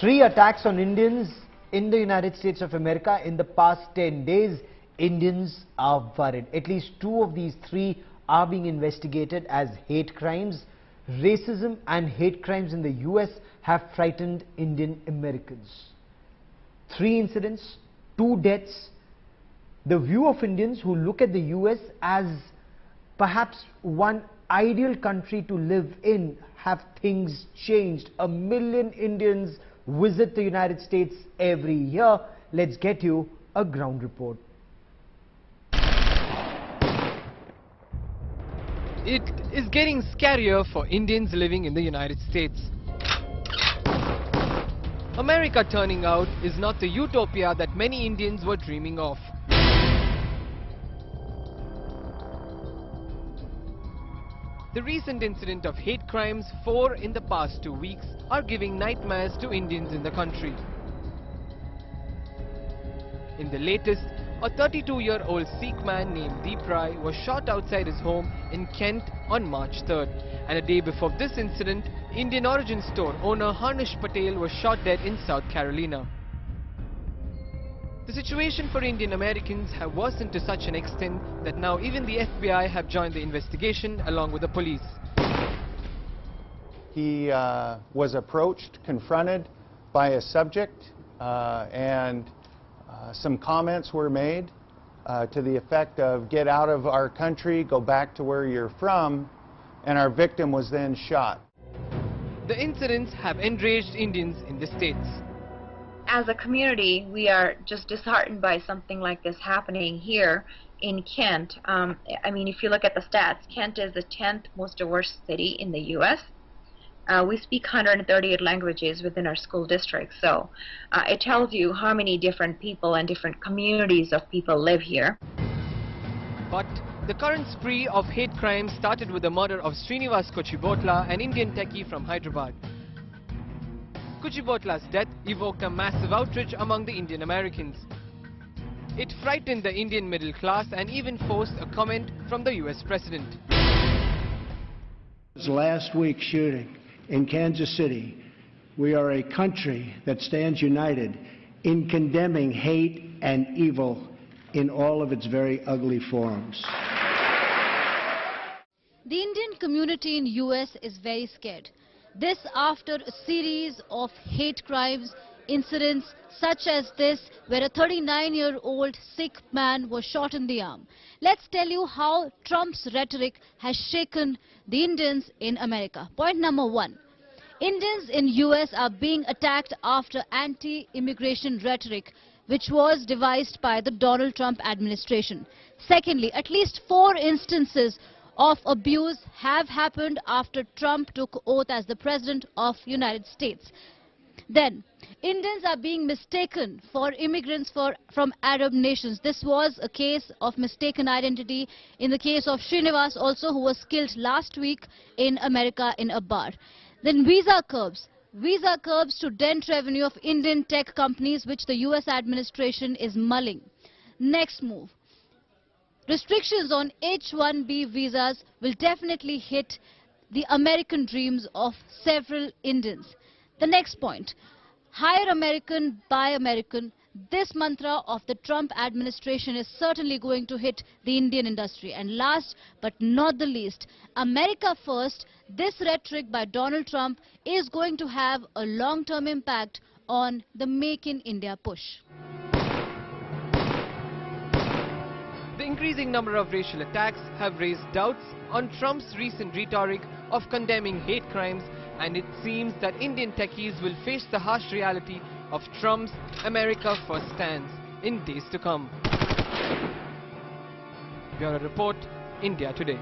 Three attacks on Indians in the United States of America in the past 10 days. Indians are worried. At least two of these three are being investigated as hate crimes. Racism and hate crimes in the US have frightened Indian Americans. 3 incidents, 2 deaths. The view of Indians who look at the US as perhaps one ideal country to live in have things changed. 1 million Indians visit the United States every year. Let's get you a ground report. It is getting scarier for Indians living in the United States. America turning out is not the utopia that many Indians were dreaming of. The recent incident of hate crimes, 4 in the past 2 weeks, are giving nightmares to Indians in the country. In the latest, a 32-year-old Sikh man named Deep Rai was shot outside his home in Kent on March 3rd. And a day before this incident, Indian origin store owner Harnish Patel was shot dead in South Carolina. The situation for Indian Americans have worsened to such an extent that now even the FBI have joined the investigation along with the police. He was approached, confronted by a subject, and some comments were made to the effect of "get out of our country, go back to where you're from," and our victim was then shot. The incidents have enraged Indians in the States. As a community, we are just disheartened by something like this happening here in Kent. I mean, if you look at the stats, Kent is the 10th most diverse city in the U.S. We speak 138 languages within our school district, so it tells you how many different people and different communities of people live here. But the current spree of hate crimes started with the murder of Srinivas Kuchibhotla, an Indian techie from Hyderabad. Kuchibhotla's death evoked a massive outrage among the Indian Americans. It frightened the Indian middle class and even forced a comment from the US President. Last week's shooting in Kansas City, we are a country that stands united in condemning hate and evil in all of its very ugly forms. The Indian community in US is very scared. This after a series of hate crimes, incidents such as this where a 39-year-old Sikh man was shot in the arm. Let's tell you how Trump's rhetoric has shaken the Indians in America. Point number 1. Indians in US are being attacked after anti-immigration rhetoric which was devised by the Donald Trump administration. Secondly, at least 4 instances of abuse have happened after Trump took oath as the President of the United States. Then, Indians are being mistaken for immigrants from Arab nations. This was a case of mistaken identity in the case of Srinivas also, who was killed last week in America in a bar. Then visa curbs to dent revenue of Indian tech companies, which the US administration is mulling. Next move. Restrictions on H-1B visas will definitely hit the American dreams of several Indians. The next point, hire American, buy American. This mantra of the Trump administration is certainly going to hit the Indian industry. And last but not the least, America first, this rhetoric by Donald Trump is going to have a long-term impact on the Make in India push. The increasing number of racial attacks have raised doubts on Trump's recent rhetoric of condemning hate crimes, and it seems that Indian techies will face the harsh reality of Trump's America First stance in days to come. Bureau Report, India Today.